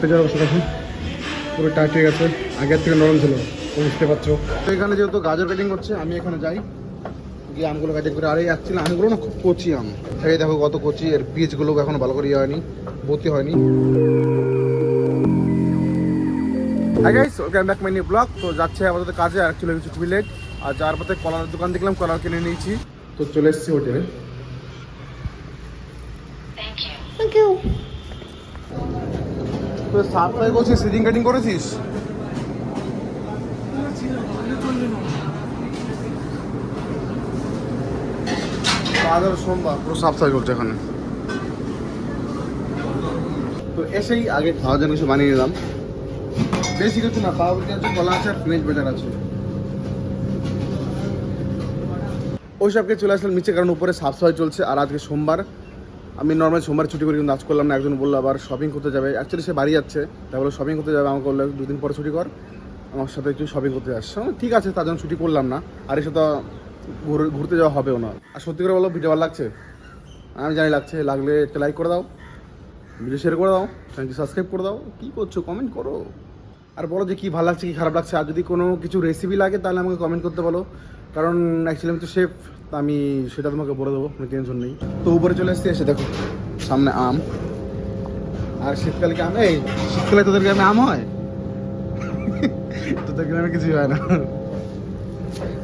অবস্থা দেখুন পুরো টাইট হয়ে গেছে, আগের থেকে নরম ছিল বুঝতে পারছো। তো এখানে যেহেতু গাজর কাটিং করছে আমি এখানে যাই গিয়ে আমগুলো কাটিং করে। আর এই অ্যাকচুয়ালি আমগুলো না খুব কচি আম, এই দেখো কত কচি, এর বীজগুলো এখনো ভালো করে ইয়ে হয়নি, ভর্তি হয়নি। Hi guys, welcome back my new blog. তো যাচ্ছে আমাদের কাজে, অ্যাকচুয়ালি কিছু খুবই লেট। আর যার পথে কলার দোকান দেখলাম, কলার কিনে নিয়েছি। তো চলে এসেছি হোটেলে। Thank you. তো সাপ্লাই করছিস, সিজিং কাটিং করেছিস? আজ আর সোমবার, পুরো সাফসাই করছে এখানে। তো এসেই আগে খাওয়ার জন্য কিছু বানিয়ে নিলাম, বেশি কিছু না, পাউরুটি আছে, কলা আছে আর ফ্রেঞ্চ বাটার আছে। ওই সবকে চলে আসলাম নিচে, কারণ উপরে সাফসাই চলছে। আর আজকে সোমবার, আমি নর্মাল সোমবার ছুটি করি, কিন্তু আজ করলাম না। একজন বললো আবার শপিং করতে যাবে, অ্যাকচুয়ালি সে বাড়ি যাচ্ছে, তাই বলে শপিং করতে যাবে। আমাকে বললো 2 দিন পরে ছুটি কর, আমার সাথে একটু শপিং করতে আসছে। ঠিক আছে, তার জন্য ছুটি করলাম না। আর এসে তো ঘুরতে যাওয়া হবেও না। আর সত্যি করে বলো, ভিডিও ভালো লাগছে? আমি জানি লাগছে, লাগলে একটা লাইক করে দাও, ভিডিও শেয়ার করে দাও, চ্যানেলটি সাবস্ক্রাইব করে দাও। কী করছো, কমেন্ট করো আর বলো যে কী ভালো লাগছে কী খারাপ লাগছে। আর যদি কোনো কিছু রেসিপি লাগে তাহলে আমাকে কমেন্ট করতে বলো, কারণ অ্যাকচুয়ালি আমি তো শেফ, আমি সেটা তোমাকে বলে দেবো, কোনো টেনশন নেই। তো উপরে চলে এসেছি, এসে দেখো সামনে আম। আর শীতকালে কি আম, এই শীতকালে তোদের গ্রামে আম হয়? তোদের গ্রামে কিছুই হয় না।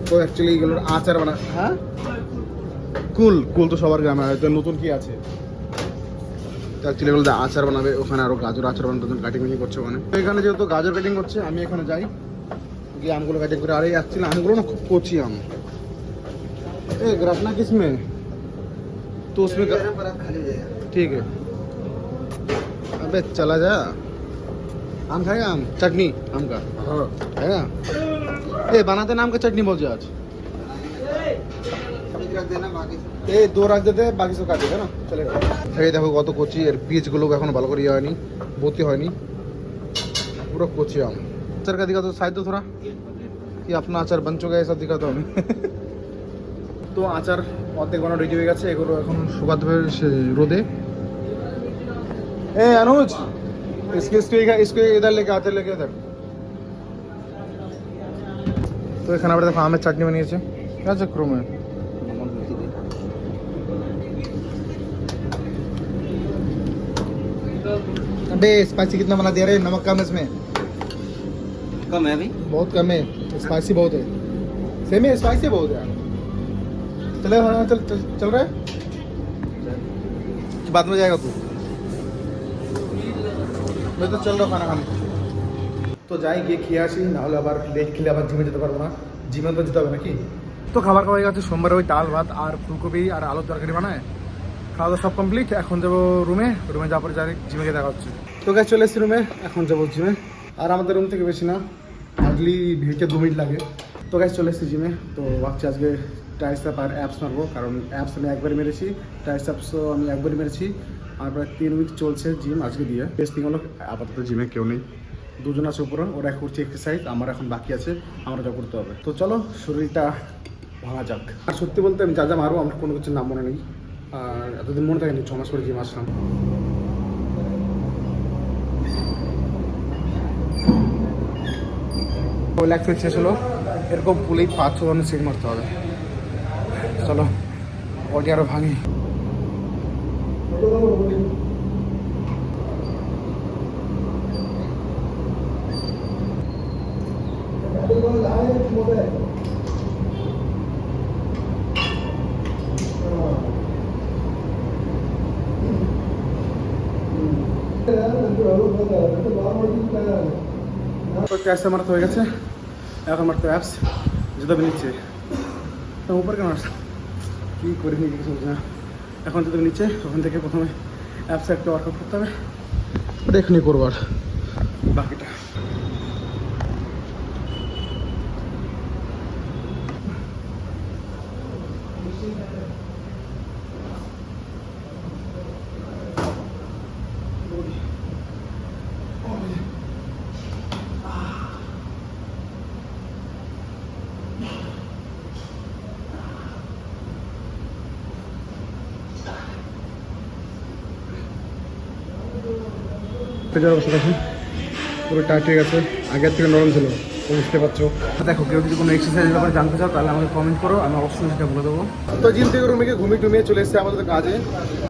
তো অ্যাকচুয়ালি এগুলোর আচার বানা, হ্যাঁ কুল কুল তো সবার গ্রামে হয়, তো নতুন কি আছে। তো অ্যাকচুয়ালি এগুলো আচার বানাবে ওখানে, আরও গাজর আচার বানাতে কাটিং কাটিং করছে ওখানে। তো এখানে যেহেতু গাজর কাটিং করছে আমি এখানে যাই গিয়ে আমগুলো কাটিং করে। আর এই অ্যাকচুয়ালি আমগুলো না খুব কচি আম। ए रखना किस में, तो उसमें ठीक है। अबे चला जा, आम खाएगा? आम चटनी आम का खाएगा? ए बनाते नाम का चटनी बोल आज। ए 2 रख देते, बाकी सब काट देगा ना, चलेगा। এই দেখো কত কচি, এর বীজগুলো এখনো ভালো করে ইয়ে হয়নি, ভর্তি হয়নি, পুরো কচি আম। আচার का दिखा तो शायद तो थोड़ा कि अपना अचार बन चुका है, ऐसा दिखा तो हमें। তো আচার অর্ধেক বানানো রেডি হয়ে গেছে, এগুলো এখন শুকাতে হবে রোদে। ए अनुज, इसको इधर लेके आते, लेके इधर। তো এখানে আবার দেখো আমের চাটনি বানিয়েছে, क्या चक्कर में। अबे स्पाइसी कितना बना दिया रे, नमक कम इसमें। कम है अभी, बहुत कम है, स्पाइसी बहुत है। सेम है, स्पाइसी बहुत है। चले हाँ, चल चल चल रहा है, बाद में जाएगा तू। मैं तो चल रहा खाना खाने। তো যাই গিয়ে খেয়ে আসি, নাহলে আবার লেট খেলে আবার জিমে যেতে পারবো না, জিমে তো যেতে হবে নাকি। তো খাবার খাওয়া হয়ে গেছে, সোমবারে ওই ডাল ভাত আর ফুলকপি আর আলুর তরকারি বানায়, খাওয়া দাওয়া সব কমপ্লিট। এখন যাবো রুমে, রুমে যাওয়ার পরে ডাইরেক্ট জিমে গিয়ে দেখা হচ্ছে। তো গাছ চলে এসেছি রুমে, এখন যাবো জিমে। আর আমাদের রুম থেকে বেশি না, হার্ডলি ভিড়তে 2 মিনিট লাগে। তো গাছ চলে এসেছি জিমে। তো ভাবছি আজকে ট্রাইসেপ আর অ্যাপস মারবো, কারণ অ্যাপস আমি একবারই মেরেছি, ট্রাইসেপসও আমি একবারই মেরেছি। আর প্রায় 3 উইক চলছে জিম আজকে দিয়ে। টেস্টিং হলো, আপাতত জিমে কেউ নেই, 2 জন আছে উপরে, ওরা করছে এক্সারসাইজ, আমার এখন বাকি আছে, আমরা যা করতে হবে। তো চলো শরীরটা ভাঙা যাক। আর সত্যি বলতে আমি যা যা মারবো আমার কোনো কিছুর নাম মনে নেই, আর এতদিন মনে থাকেনি, 6 মাস পরে জিম আসলাম। রিল্যাক্স শেষ হলো, এরকম পুলেই 5-6 জন সেট মারতে হবে। চলো বডি আরও ভাঙি। ট্রাইসেপ মারতে হয়ে গেছে, এখন মারতে অ্যাপস, জুতো নিচ্ছে। তো উপর কেন আসছে কী করে নিয়ে কিছু না, এখন জুতো নিচ্ছে। ওখান থেকে প্রথমে অ্যাপসে একটা ওয়ার্কআউট করতে হবে, ওটা এখনই করবো, আর বাকিটা হাঁটতে যাওয়ার অবস্থা দেখুন পুরো টাইট হয়ে গেছে, আগের থেকে নরম ছিল, তো বুঝতে পারছো। দেখো কেউ যদি কোনো এক্সারসাইজের ব্যাপারে জানতে চাও তাহলে আমাকে কমেন্ট করো, আমি অবশ্যই সেটা বলে দেবো। তো জিম থেকে রুমে গিয়ে ঘুমিয়ে টুমিয়ে চলে এসেছে আমাদের কাজে।